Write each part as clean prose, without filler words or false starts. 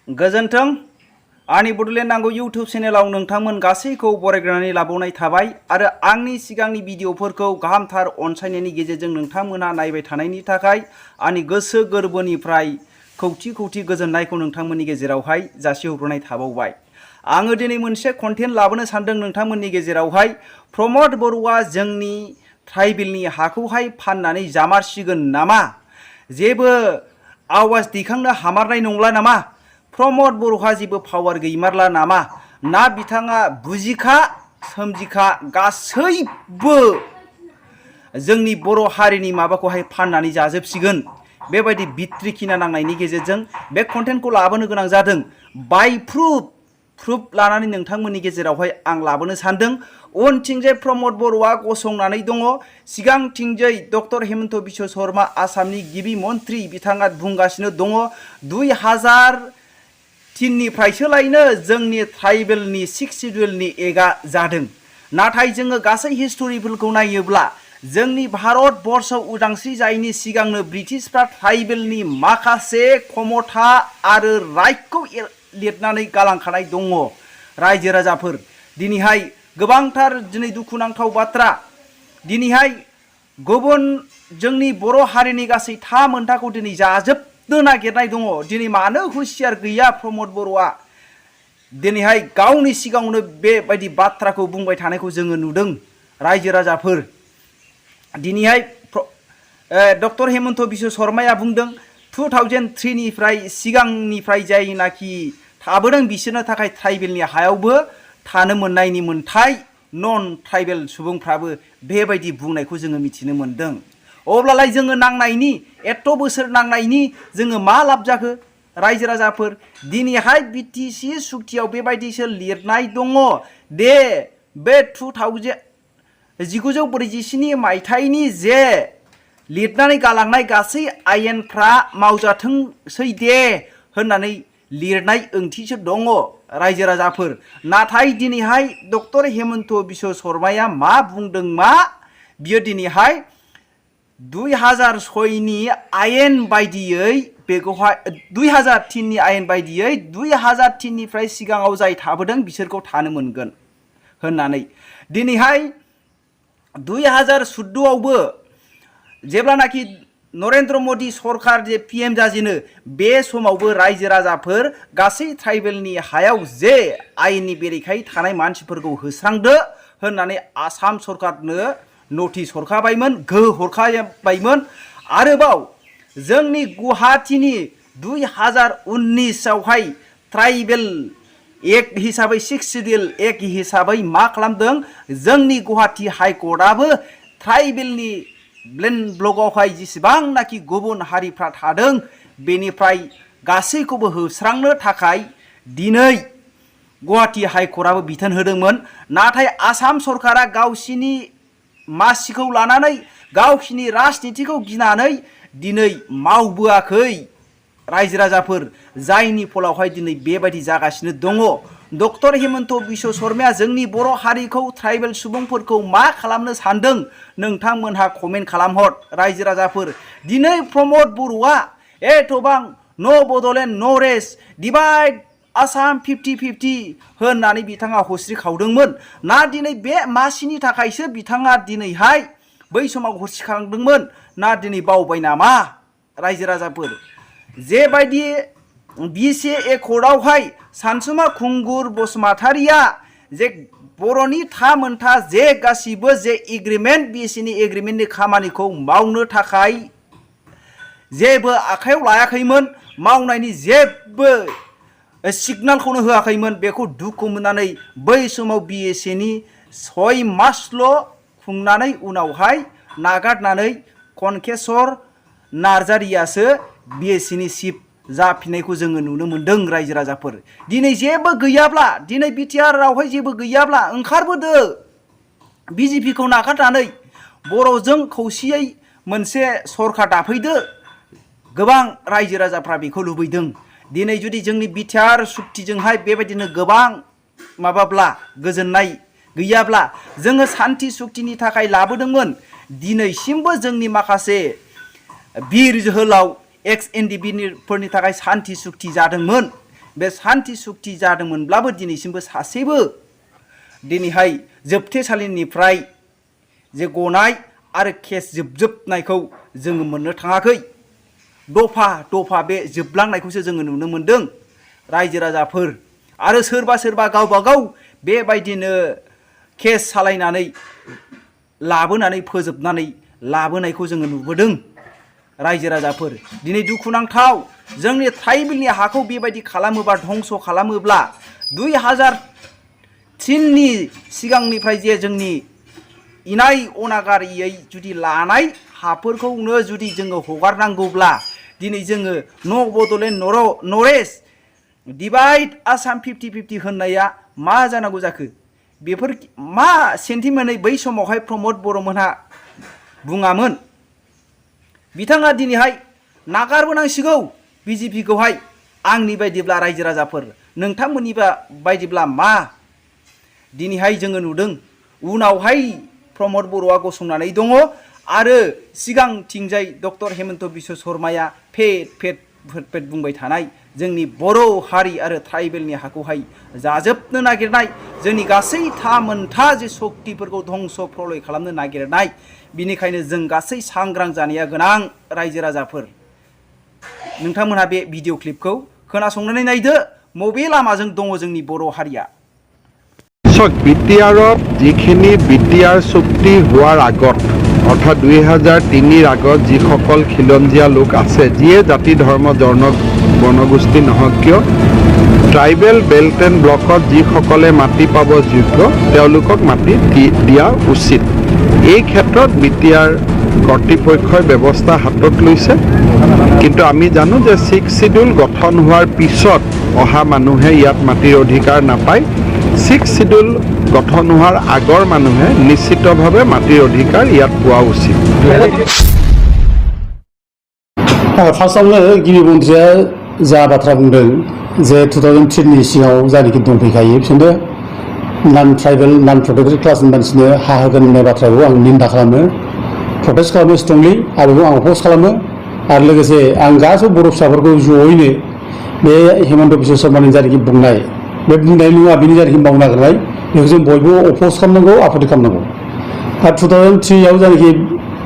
गोजोन्थों आंनि बड'लेण्ड नांगौ इउटिउब चेनेलाव नोंथांमोन गासैखौ बरायग्रोनानै लाबावनाय थाबाय आरो आंनि सिगांनि भिडिअफोरखौ गाहामथार अनसायनायनि गेजेरजों नोंथांमोना नायबाय थानायनि थाखाय आंनि गोसो गोरबोनिफ्राय खौथि खौथि गोजोननायखौ नोंथांमोननि गेजेरावहाय जासिहरग्रोनाय थाबावबाय। आङो दिनै मोनसे कन्टेन्ट लाबोनो सानदों नोंथांमोननि गेजेरावहाय प्रमद बर'आ जोंनि ट्राइबेलनि हाखौहाय फाननानै जामारसिगोन नामा? जेबो आवाज दैखांनो हामारनाय नंला नामा? प्रमद बर'हा जेबो पावार गैमारला नामा? ना बिथाङा बुजिखा सोमजिखा गासैबो जोंनि बर' हारिनि माबाखौहाय फाननानै जाजोबसिगोन बेबायदि बिथ्रिखिना नांनायनि गेजेरजों बे कन्टेन्टखौ लाबोनो गोनां जादों। बाय प्रुफ लानानै नोंथांमोननि गेजेरावहाय आं लाबोनो सानदों। उनथिंजाय प्रमद बर'आ गसंनानै दङ, सिगांथिंजाय डक्टर हेमन्त बिश्व शर्मा आसामनि गिबि मन्त्रि बिथाङा बुंगासिनो दङ 2003निफ्रायसो लायनो जोंनि ट्राइबेलनि 6 सिडुलनि एगा जादों। नाथाय जोङो गासै हिस्टरिफोरखौ नायोब्ला जोंनि भारत बर्षआव उदांस्रि जायैनि सिगांनो ब्रिटिशफ्रा ट्राइबेलनि माखासे खमथा आरो राइटखौ लिरनानै गालांखानाय दङ। रायजो राजाफोर दिनैहाय गोबांथार दिनै दुखुनांथाव बाथ्रा, दिनैहाय गुबुन जोंनि बर' हारिनि गासै मोनथाखौ दिनै जाजोबनो नागिरनाय दङ। दिनै मानो हुसियार गैया प्रमद बर'आ? दिनैहाय गावनि सिगाङावनो बेबायदि बाथ्राखौ बुंबाय थानायखौ जोङो नुदों। रायजो राजाफोर दिनैहाय डक्टर हेमन्त बिश्व शर्माया बुंदों 2003निफ्राय सिगांनिफ्राय जायनाखि थाबोदों बिसोरनो थाखाय ट्राइबेलनि हायावबो थानो मोननायनि मोन्थाय नन ट्राइबेल सुबुंफ्राबो बेबायदि बुंनायखौ जोङो मिथिनो मोन्दों। अब्लालाय जोङो नांनायनि एथ' बोसोर नांनायनि जोङो मा लाब जाखो? रायजो राजाफोर दिनैहाय बिटिसि सुक्तियाव बेबायदिसो लिरनाय दङ दे बे 1947 मायथाइनि जे लिरनानै गालांनाय गासै आयेनफ्रा मावजाथोंसै दे होननानै लिरनाय ओंथिसो दङ। रायजो राजाफोर नाथाय दिनैहाय डक्टर हेमन्त बिश्व शर्माया मा बुंदों मा? बियो दिनैहाय 2006नि आयेन बायदियै बेखौहाय 2003नि आयेन बायदियै 2003निफ्राय सिगाङाव जाय थाबोदों बिसोरखौ थानो मोनगोन होननानै दिनैहाय 2014आवबो जेब्लानाखि नरेन्द्र मदि सरकार जे PM जाजेनो बे समावबो रायजो राजाफोर गासै ट्राइबेलनि हायाव जे आयेननि बेरेखायै थानाय मानसिफोरखौ होस्रांदो होननानै आसाम सरकारनो नटिस हरखाबायमोन, गोहो हरखाबायमोन। आरोबाव जोंनि गुवाहाटीनि 2019आवहाय ट्राइबेल एक्ट हिसाबै 6 सिडिउल एक्ट हिसाबै मा खालामदों? जोंनि गुवाहाटी हाइकर्टआबो ट्राइबेलनि लेन्ड ब्लकआवहाय जेसेबांनाखि गुबुन हारिफ्रा थादों बेनिफ्राय गासैखौबो होस्रांनो थाखाय दिनै गुवाहाटी हाइकर्टआबो बिथोन होदोंमोन। नाथाय आसाम सरकारा गावसिनि मासिखौ लानानै गावसिनि राजनितिखौ गिनानै दिनै मावबोआखै। रायजो राजाफोर जायनि फलावहाय दिनै बेबायदि जागासिनो दङ। डक्टर हेमन्त बिश्व शर्माया जोंनि बर' हारिखौ ट्राइबेल सुबुंफोरखौ मा खालामनो सानदों नोंथांमोनहा कमेन्ट खालामहर। रायजो राजाफोर दिनै प्रमद बर'आ एथबां नो बड'लेण्ड नो रेस्ट डिभाइड आसाम 50-50 होननानै बिथाङा हस्रि खावदोंमोन ना दिनै बे मासिनि थाखायसो बिथाङा दिनैहाय बै समाव हस्रिखांदोंमोन ना दिनै बावबाय नामा? रायजो राजाफोर जेबायदि BCA एकर्डआवहाय सानसुमा खुंगुर बसुमतारिया जे बर'नि मोनथा जे गासिबो जे एग्रिमेन्ट BCAनि एग्रिमेन्टनि खामानिखौ मावनो थाखाय जेबो आखायाव लायाखैमोन, मावनायनि जेबो सिगनालखौनो होआखैमोन, बेखौ दुखु मोननानै बै समाव BCAनि 6 मासल' खुंनानै उनावहाय नागारनानै कनकेसर नार्जारियासो BCAनि चिफ जाफिननायखौ जोङो नुनो मोन्दों। रायजो राजाफोर दिनै जेबो गैयाब्ला, दिनै बिटिआरआवहाय जेबो गैयाब्ला ओंखारबोदो BJPखौ नागारनानै बर'जों खौसेयै मोनसे सरकार दाफैदो। गोबां रायजो राजाफ्रा बेखौ लुबैदों। दिनै जुदि जोंनि बिटिआर सुक्तिजोंहाय बेबायदिनो गोबां माबाब्ला गोजोननाय गैयाब्ला जोङो सान्थि सुक्तिनि थाखाय लाबोदोंमोन। दिनैसिमबो जोंनि माखासे बिर जोहोलाव एक्स NDBफोरनि थाखाय सान्थि सुक्ति जादोंमोन। बे शान्ति सुक्ति जादोंमोनब्लाबो दिनैसिमबो सासेबो दिनैहाय जोबथेसालिनिफ्राय जे गनाय आरो केस जोबनायखौ जोङो मोननो थाङाखै दफा दफा बे जोबलांनायखौसो जोङो नुनो मोनदों रायजो राजाफोर आरो सोरबा सोरबा गावबा गाव बेबायदिनो केस सालायनानै लाबोनानै फोजोबनानै लाबोनायखौ जोङो नुबोदों रायजो राजाफोर दिनै दुखुनांथाव जोंनि ट्राइबेलनि हाखौ बेबायदि खालामोबा धंस खालामोब्ला 2003नि सिगांनिफ्राय जे जोंनि इनाय अनागारियै जुदि लानाय हाफोरखौनो जुदि जोङो हगारनांगौब्ला दिनै जोङो न' बड'लेण्ड नरेश डिभाइड आसाम 50-50 होननाया मा जानांगौ जाखो बेफोर मा सेन्टिमेन्टै बै समावहाय प्रमद बर'मोनहा बुङामोन बिथाङा दिनैहाय नागारबोनांसिगौ बिजेपिखौहाय आंनि बायदिब्ला रायजो राजाफोर नोंथांमोननि बायदिब्ला मा दिनैहाय जोङो नुदों उनावहाय प्रमद बर'आ गसंनानै दङ आरो सिगांथिंजाय डक्टर हेमन्त बिश्व शर्माया फेट बुंबाय थानाय जोंनि बर' हारि आरो ट्राइबेलनि हाखौहाय जाजोबनो नागिरनाय जोंनि गासै मोनथा जे सक्तिफोरखौ धंस प्रलय खालामनो नागिरनाय बिनिखायनो जों गासै सांग्रां जानाया गोनां रायजो राजाफोर नोंथांमोनहा बे भिडिअ क्लिपखौ खोनासंनानै नायदो मबे लामाजों दङ जोंनि बर' हारिया বিটিআৰত যিখিনি বিটিআৰ চুক্তি হোৱাৰ আগত অৰ্থাৎ 2003 আগত যিসকল খিলঞ্জীয়া লোক আছে যিয়ে জাতি ধৰ্ম জনগোষ্ঠী নহওক কিয় ট্ৰাইবেল বেল্ট এণ্ড ব্লকত যিসকলে মাটি পাব যোগ্য তেওঁলোকক মাটি দিয়া উচিত এই ক্ষেত্ৰত বিটিআৰ কৰ্তৃপক্ষই ব্যৱস্থা হাতত লৈছে কিন্তু আমি জানো যে 6 শিডিউল গঠন হোৱাৰ পিছত অহা মানুহে ইয়াত মাটিৰ অধিকাৰ নাপায় 6 শিডিউল গঠন হোৱাৰ আগৰ মানুহে নিশ্চিতভাৱে মাটিৰ অধিকাৰ ইয়াত পোৱা উচিত फार्स्टआवनो गिबि मन्थ्रिया जा बाथ्रा बुंदों जे 2003 नि सिगाङाव जायनाखि दंफैखायो बिसोरनो नन ट्राइबेल नन प्रोटेक्टेड क्लासनि मानसिनो हा होगोन होननाय बाथ्राखौ आं निन्दा खालामो प्रटेस्ट खालामो स्ट्रंलि आरो बेखौ आं अपोज खालामो आरो लोगोसे आं गासैबो बर' फिसाफोरखौ जयैनो बे हेमन्त बिश्व शर्मानि जायनाखि बुंनाय बे बुंनाय नङा बिनि जायनाखि मावनो नागिरनाय बेखौ जों बयबो अपोज खालामनांगौ आपत्ति खालामनांगौ दा 2003 आव जायनाखि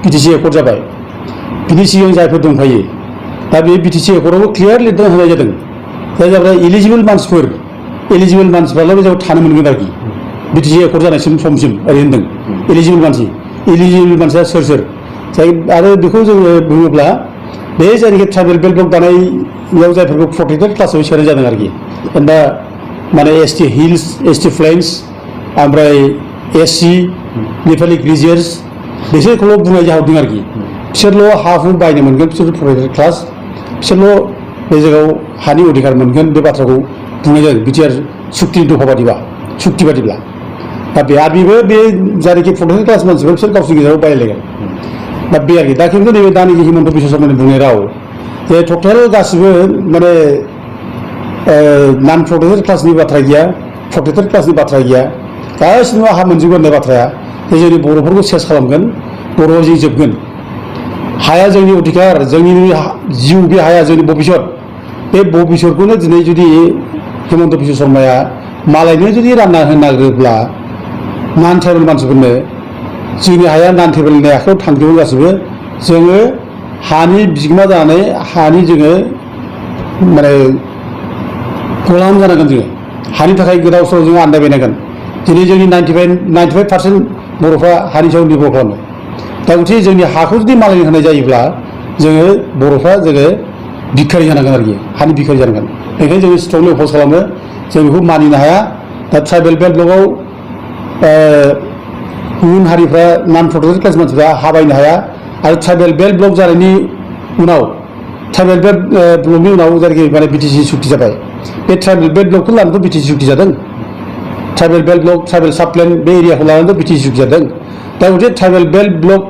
बिटिसि एकर्ड जाबाय बिनि सिगां जायफोर दंफायो दा बे बिटिसि एकर्डआवबो क्लियार लिरना होनाय जादों जाय जाबाय एलिजिबल मानसिफ्राल' बे जायगायाव थानो मोनगोन आरोखि बिटिसि एकर्ड जानायसिम समसिम ओरै होनदों एलिजिबल मानसिया सोर जाय आरो बेखौ जोङो बुङोब्ला बे जायनाखि ट्राइबेल बेल्ट ब्लक दानायाव जायफोरखौ प्रोटेक्टेड क्लासाव सोनाय जादों आरोखि दा माने एसटि हिल्स एसटि फ्लेन्स ओमफ्राय एससि नेपालि ग्रेजुवेट्स बिसोरखौल' बुंनाय जाहरदों आरोखि बिसोरल' हा हु बायनो मोनगोन बिसोर प्रोटेक्टेड क्लास बिसोरल' बे जायगायाव हानि अधिकार मोनगोन बे बाथ्राखौ बुंनाय जादों बिटिआर सुक्तिनि दफा बादिब्ला दा बेबो बे जायनाखि प्रोटेक्टेड क्लास मानसिफोर बिसोर गावसोरनि गेजेराव बायलायगोन दा बे आरोखि दा खिन्थु नैबे दानि हेमन्त बिश्व शर्मानि बुंनाय राव जे टटेल गासिबो माने नन प्रोटेक्टेड क्लासनि बाथ्रा गैया प्रोटेक्टेड क्लासनि बाथ्रा गैया गासिबो हा मोनजोबगोन होननाय बाथ्राया जोंनि बर'फोरखौ सेस खालामगोन बर'आव जों जोबगोन हाया जोंनि अधिकार जोंनि जिउ बे हाया जोंनि भबिष्यत बे भबिष्यतखौनो दिनै जुदि हेमन्त बिश्व शर्माया मालायनो जुदि रानना होनो नागिरोब्ला नन ट्राइबेल मानसिफोरनो जोंनि हाया नन ट्राइबेलनि आखायाव थांजोबो गासिबो जोङो हानि बिगोमा जानानै हानि जोङो माने गलाम जानांगोन जोङो हानि थाखाय गोदाव सोराव जोङो आन्दायबायनांगोन दिनै जोंनि 95% बर'फ्रा हानि सायाव निर्भर खालामो दा गथिखे जोंनि हाखौ जुदि मालायनो होनाय जायोब्ला जोङो बर'फ्रा जोङो भिखारि जानांगोन आरोखि हानि भिखारि जानांगोन बेखायनो जोङो स्ट्रंलि अपोज खालामो जों बेखौ मानिनो हाया दा ट्राइबेल बेल्ट ब्लकआव गुबुन हारिफ्रा नन प्रोटेक्टेड क्लास मानसिफ्रा हा बायनो हाया आरो ट्राइबेल बेल्ट ब्लक जानायनि उनाव ट्राइबेल बेल्ट ब्लकनि उनाव जायनाखि माने बिटिसि सुक्ति जाबाय बे ट्राइबेल बेल्ट ब्लकखौ लानानैथ' बिटिसि सुक्ति जादों ट्राइबेल बेल्ट ब्लक ट्राइबेल साबप्लेन बे एरियाखौ लानानैथ' बिटिसि सुक्ति जादों दा गथिखे ट्राइबेल बेल्ट ब्लक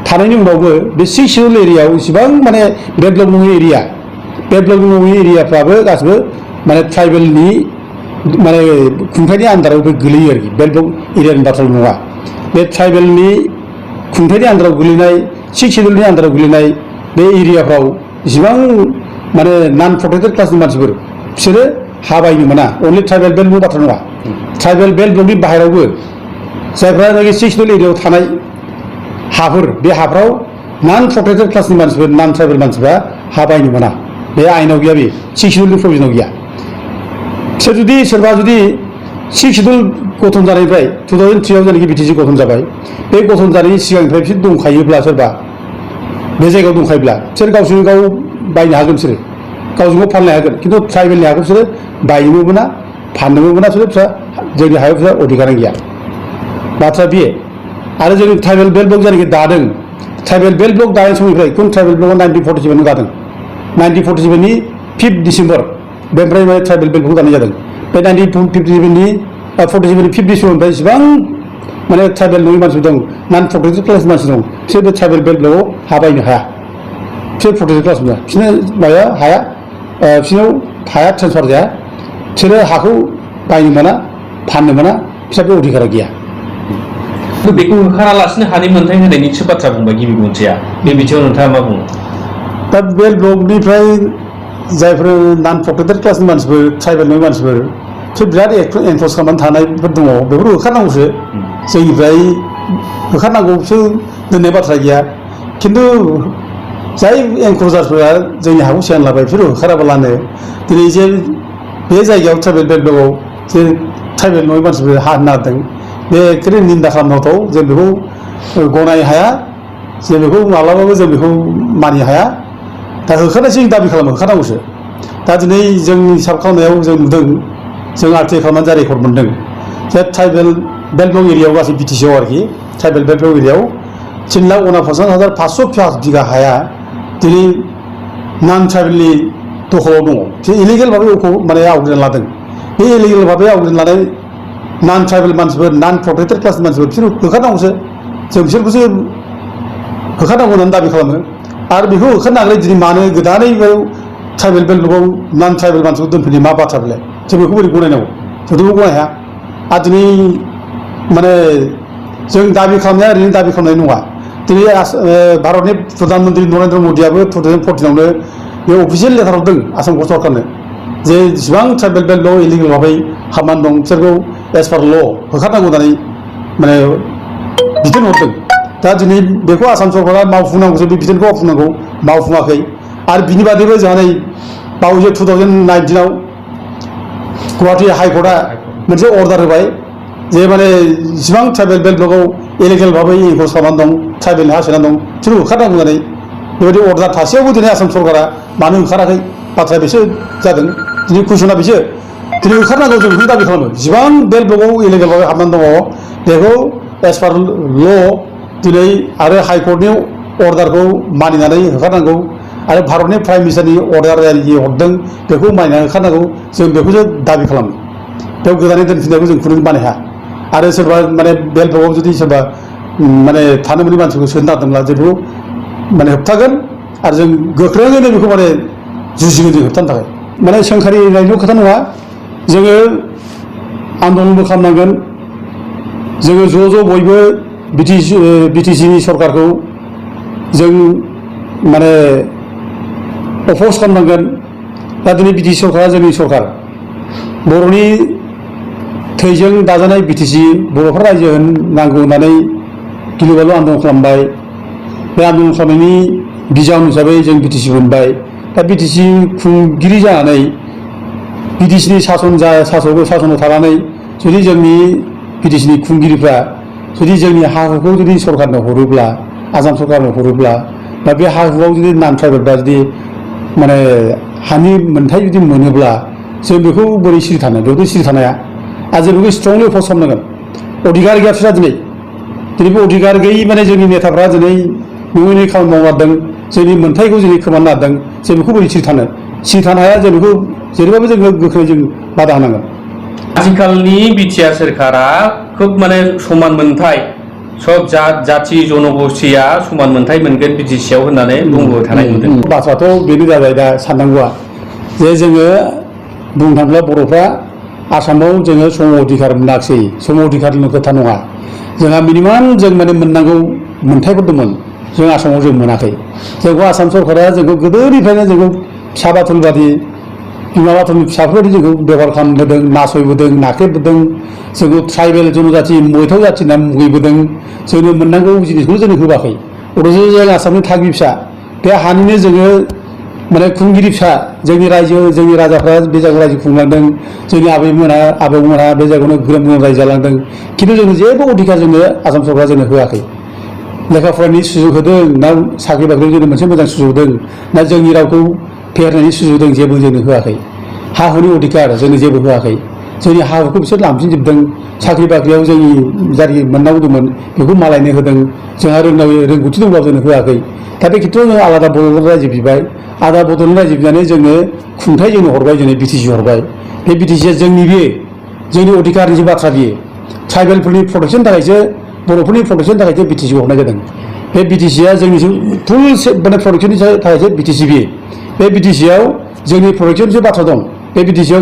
थानायनि उनावबो बे 6 शिडिउल एरियायाव इसिबां माने बेल्ट ब्लक नङि एरियाफ्राबो गासिबो माने ट्राइबेलनि माने खुंथायनि आन्दाराव बे गोलैयो आरोखि बेल्ट ब्लक एरियानि बाथ्रा नङा बे ट्राइबेलनि खुंथायनि आन्दाराव गोलैनाय 6 शिडिउलनि आन्दाराव गोलैनाय बे एरियाफ्राव इसिबां माने नन प्रोटेक्टेड क्लासनि मानसिफोर बिसोरो हा बायनो मोना अनलि ट्राइबेल बेल्टल बाथ्रा नङा ट्राइबेल बेल्ट ब्लकनि बाहेरावबो जायफ्रा 6 शेड्युल एरियायाव थानाय हाफोर बे हाफ्राव नन प्रटेक्टेड क्लासनि मानसिफोर नन ट्राइबेल मानसिफ्रा हा बायनो मोना बे आयेनाव गैया बे 6 शेड्युलनि प्रभिजनाव गैया बिसोर जुदि सोरबा जुदि 6 शेड्युल गठन जानायनिफ्राय 2003 आव जायनाखि बिटिसि गठन जाबाय बे गठन जानायनि सिगांनिफ्राय बिसोर दंखायोब्ला सोरबा बे जायगायाव दंखायोब्ला बिसोर गावसोरनो गाव बायनो हागोन बिसोरो गावजों गाव फाननो हागोन खिन्थु ट्राइबेलनि हाखौ बिसोरो बायनोबो मोना फाननोबो मोना बिसोरो जोंनि हायाव बिसोर अधिकारानो गैया बाथ्रा बे आरो जोंनि ट्राइबेल बेल्ट ब्लक जायनाखि दादों ट्राइबेल बेल्ट ब्लक दानाय समनिफ्राय खुन ट्राइबेल ब्लकआ 1947 दादों 1947नि 5 डिसेम्बर बेनिफ्राय ट्राइबेल बेल्ट ब्लक दानाय जादों बे 1947नि 5 डिसेम्बरनिफ्राय जेसेबां माने ट्राइबेल नङि मानसिफोर दं नन प्रटेक्टेड क्लास मानसि दं बिसोर बे ट्राइबेल बेल्ट ब्लकआव हा बायनो हाया बिसोर प्रटेक्टेड क्लास नङा बिसोरनो माया हाया बिसोरनाव हाया ट्रेन्सफार जाया बिसोरो हाखौ बायनो मोना फाननो मोना बिसोर बे अधिकारा गैया बेखौ होखारालासिनो हानि मोनथाय होनायनिसो बाथ्रा बुंबाय गिबि मोनसेया बे बिथिङाव नोंथाङा मा बुङो दा बेल्ट ब्लकनिफ्राय जायफोर नन प्रटेक्टेड क्लासनि मानसिफोर ट्राइबेल नङि मानसिफोर बिसोर बिराद एनफर्स खालामनानै थानायफोर दङ बेफोर होखारनांगौसो जोंनिफ्राय होखारनांगौसो दोननाय बाथ्रा गैया खिन्थु जाय एनक्रचार्सफोरा जोंनि हाखौ सेनानै लाबाय बिसोर होखाराबालानो दिनै जे बे जायगायाव ट्राइबेल बेल्ट ब्लकआव जे ट्राइबेल नङि मानसिफोर हा होनो नागिरदों बे एखेबारे निन्दा खालामनांगौ जों बेखौ गनायनो हाया जों बेखौ माब्लाबाबो जों बेखौ मानिनो हाया दा होखारनायसो जों दाबि खालामो होखारनांगौसो दा दिनै जोंनि हिसाब खालामनायाव जों नुदों जों आरटिआइ खालामनानै जा रेकर्ड मोन्दों जे ट्राइबेल बेल्ट ब्लक एरियायाव गासै बिटिसिआव आरोखि ट्राइबेल बेल्ट ब्लक एरियायाव 3,49,500 बिघा हाया दिनै नन ट्राइबेलनि दखलाव दङ जे इलिगेल भाबै माने आवग्रिना लादों बे इलिगेल भाबै आवग्रिना लानाय नन ट्राइबेल मानसिफोर नन प्रटेक्टेड क्लासनि मानसिफोर बिसोर होखारनांगौसो जों बिसोरखौसो होखारनांगौ होननानै दाबि खालामो आरो बेखौ होखारनानै दिनै मानो गोदानै ट्राइबेल बेल्ट ब्लकआव नन ट्राइबेल मानसिखौ दोनफैनाय मा बाथ्रा बेलाय जों बेखौ बोरै गनायनांगौ जोंथ' बेखौ गनाय हाया आरो दिनै माने जों दाबि खालामनाया ओरैनो दाबि खालामनाय नङा दिनै भारतनि प्रधान मन्त्रि नरेन्द्र मदियाबो 2014आवनो बे अफिसियेल लेटार हरदों आसाम सरकारनो जे जेसेबां ट्राइबेल बेल्ट ब्लक इलिगेल भाबै हाबनानै दं बिसोरखौ एज पार ल होखारनांगौ होननानै माने बिथोन हरदों दा दिनै बेखौ आसाम सरकारा मावफुंनांगौसो बे बिथोनखौ मावफुंनांगौ मावफुङाखै आरो बिनि बादैबो जोंहा नै बावैसो 2019आव गुवाहाटि हाइकर्टआ मोनसे अर्डार होबाय जे माने जेसेबां ट्राइबेल बेल्ट ब्लकआव इलिगेल भाबै एनक्रच खालामनानै दं ट्राइबेलनि हा सोनानै दं बिसोरखौ होखारनांगौ होननानै बेबायदि अर्डार थासेयावबो दिनै आसाम सरकारा मानो होखाराखै बाथ्राया बेसो जादों दिनै कुइसना बेसो दिनै होखारनांगौ जों बेखौनो दाबि खालामो जेसेबां बेल्ट ब्लकआव इलिगेल भाबै हाबनानै दङ बेखौ एज पार ल दिनै आरो हाइकर्टनि अर्डारखौ मानिनानै होखारनांगौ आरो भारतनि प्राइम मिनिस्टारनि अर्डार जायनाखि हरदों बेखौ मानिनानै होखारनांगौ जों बेखौसो दाबि खालामो बेयाव गोदानै दोनफिननायखौ जों खुनु बानाय हाया आरो सोरबा माने बेल्ट ब्लकआव जुदि सोरबा माने थानो मोनै मानसिखौ सोनो नागिरदोंब्ला जों बेखौ माने होबथागोन आरो जों गोख्रोङैनो बेखौ माने जुजिगोन जों होबथानो थाखाय माने सोंखारिनायल' खोथा नङा जोङो आन्दलनबो खालामनांगोन जोङो ज' बयबो बिटिसिनि सरकारखौ जों माने अपोज खालामनांगोन दा दिनै बिटिसि सरकारा जोंनि सरकार बर'नि थैजों दाजानाय बिटिसि बर'फोरा रायजो नांगौ होननानै गिलु बालु आन्दलन खालामबाय बे आन्दलन खालामनायनि बिजाउन हिसाबै जों बिटिसि मोनबाय दा बिटिसि खुंगिरि जानानै बिटिसिनि सासनाव थानानै जुदि जोंनि बिटिसिनि खुंगिरिफ्रा जुदि जोंनि हा हुखौ जुदि सरकारनो हरोब्ला आसाम सरकारनो हरोब्ला दा बे हा हुआव जुदि नन ट्राइबेलफ्रा जुदि माने हानि मोनथाय जुदि मोनोब्ला जों बेखौ बोरै सिरि थानो बेखौ सिरि थानाया आरो जों बेखौ स्ट्रंलि अपोज खालामनांगोन अधिकार गैया बिसोरहा दिनै बे अधिकार गैयै माने जोंनि नेताफ्रा दिनै नङै खामानि मावनादों जोंनि मोनथायखौ दिनै खोमानो नागिरदों जों बेखौ बोरै सिरि थानो हाया जों बेखौ जेरैबाबो जोङो गोख्रै जों बादा होनांगोन आथिखालनि बिटिआर सोरखारा खोब माने समान मोनथाय सब जाथि जनगोष्ठीया समान मोनथाय मोनगोन बिटिसिआव होननानै बुंबाय थानाय नुदों बाथ्राथ' बेनो जाबाय दा साननांगौआ जे जोङो बुंनो थाङोब्ला बर'फ्रा आसामाव जोङो सम अधिकार मोनाखिसै सम अधिकारनि खोथा नङा जोंहा मिनिमाम जों माने मोननांगौ मोनथायफोर दंमोन जों आसामाव जों मोनाखै जोंखौ आसाम सरकारा जोंखौ गोदोनिफ्रायनो जोंखौ फिसा बाथुल बादि बिमा बाथौनि फिसाफोरबायदि जोंखौ बेबहार खालामबोदों नासयबोदों नाख्रेबबोदों जोंखौ ट्राइबेल जनजाति मैथौ जाथि होनना मुगैबोदों जोंनो मोननांगौ जिनिसखौ जोंनो होआखै अथ'स जों आसामनि थागिबि फिसा बे हानिनो जोङो माने खुंगिरि फिसा जोंनि रायजो जोंनि राजाफ्रा बे जायगायाव रायजो खुंलांदों जोंनि आबौमोनहा बे जायगायावनो ग्रोम ग्रोम रायजो जालांदों खिन्थु जोंनो जेबो अधिकार जोंनो आसाम सरकारा जोंनो होआखै लेखा फरायनायनि सुजुग होदों ना साख्रि बाख्रियाव जोंनो मोनसे मोजां सुजुग होदों ना जोंनि रावखौ फेहेरनायनि सुजुग होदों जेबो जोंनो होआखै हा हुनि अधिकार जोंनो जेबो होआखै जोंनि हा हुखौ बिसोर लांफिनजोबदों साख्रि बाख्रियाव जोंनि जारि मोननांगौ दंमोन बेखौ मालायनो होदों जोंहा रोंगौथि दंब्लाबो जोंनो होआखै दा बे खेथ्रआव जों आलादा बड'लेण्ड रायजो बिबाय आलादा बड'लेण्ड रायजो बिनानै जोंनो खुंथाय जोंनो हरबाय जोंनो बिटिसि हरबाय बे बिटिसिया जोंनि बे जोंनि अधिकारनि जे बाथ्रा बियो ट्राइबेलफोरनि प्रटेक्सननि थाखायसो बर'फोरनि प्रटेक्सननि थाखायसो बिटिसिखौ हरनाय जादों बे बिटिसिया जोंनि फुल माने प्रटेक्सननि थाखायसो बिटिसि बियो बे बिटिसियाव जोंनि प्रटेक्सननिसो बाथ्रा दं बे बिटिसियाव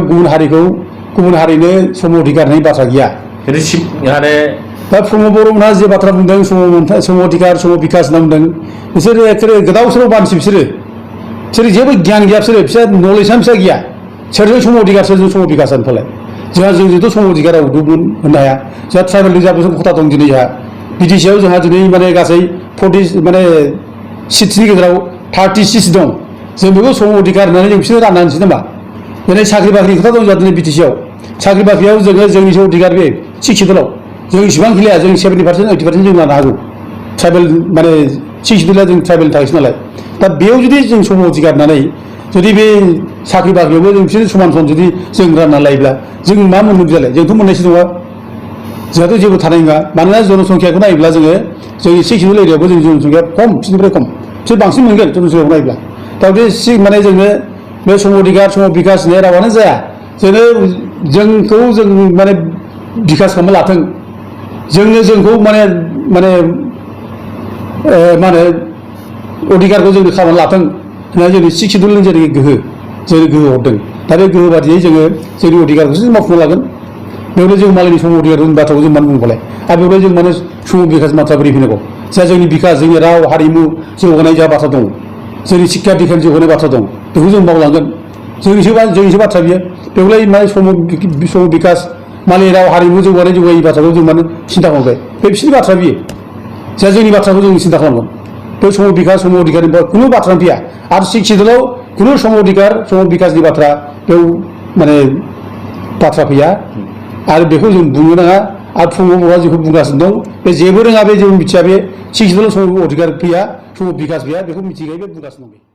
गुबुन हारिनो सम अधिकार होननाय बाथ्रा गैया दा प्रमद बर'मोनहा जे बाथ्रा बुंदों सम अधिकार सम बिकास होनना बुंदों बिसोरो एखेबारे गोदाव सोराव बानसि बिसोरो जेबो गियान गैया बिसोर नलेजआनो फिसा गैया सोरजों सम अधिकार सोरजों सम बिकास होनफालाय जोंथ' सम अधिकार गुबुन होननो हाया जोंहा ट्राइबेल रिजार्भेसन खथा दं दिनै जोंहा बिटिसिआव जोंहा दिनै माने गासै 40 माने सिटनि गेजेराव 36 दं जों बेखौ सम अधिकार होननानै जों बिसोरनो रानना होनोसै नामा दिनै साख्रि बाख्रिनि खोथा दं जोंहा दिनै बिटिसिआव साख्रि बाख्रियाव जोङो जोंनि सम अधिकार बे 6 सिडुलाव जों इसेबां गैलिया जों 70% 80% जों लानो हागौ ट्राइबेल माने 6 सिडुला जों ट्राइबेल थाखायसो नालाय दा बेयाव जुदि जों सम अधिकार होननानै जुदि बे साख्रि बाख्रियावबो जों बिसोर समान जुदि जों रानना लायोब्ला जों मा मोनगोन बिलाय जोंथ' मोननायसो नङा जोंहाथ' जेबो थानाय नङा मानोना जनसंख्याखौ नायोब्ला जोङो जोंनि 6 सिडुल एरियायावबो जोंनि जनसंख्या खम बिसोरनिफ्राय खम बिसोर बांसिन मोनगोन जनसंख्याखौ नायोब्ला दा बे माने जोंनो बे सम अधिकार सम बिकास होननाय रावानो जाया जोंखौ जों माने बिकास खालामना लाथों जोंखौ माने मा होनो अधिकारखौ जोंनो खालामना लाथों होननानै जोंनि 6 सिडुलनि जेरै गोहो हरदों दा बे गोहो बादियै जोङो जोंनि अधिकारखौसो जों मावफुंना लागोन बेयावनो जों मालायनि सम अधिकारनि बाथ्राखौ जों मानो बुंबालाय आरो बेवहाय जों माने सम बिकास बाथ्रा बोरै फैनांगौ जा जोंनि बिकास जोंनि राव हारिमु जौगानाय जा बाथ्रा दं जोंनि शिक्षा दिखानि जौगानाय बाथ्रा दं बेखौ जों मावलांगोन जोंनिसो बाथ्रा बियो बेवहाय माने सम बिकास मालायनि राव हारिमु जौगानाय बाथ्राखौ जों माने सिन्था खालामबाय बे बिसोरनि बाथ्रा बियो जा जोंनि बाथ्राखौ जों सिन्था खालामगोन बे सम बिकास सम अधिकारनि खुनु बाथ्रा फैया आरो 6 सिडुलाव खुनु सम अधिकार सम बिकासनि बाथ्रा बेयाव माने बाथ्रा फैया आरो बेखौ जों बुंनो नाङा आरो प्रमद बर'आ जेखौ बुंगासिनो दं बे जेबो रोङा बे जों मिथिया बे 6 सिडुलाव सम अधिकार फैया सम बिकास फैया बेखौ मिथिखायो बे बुंगासिनो दं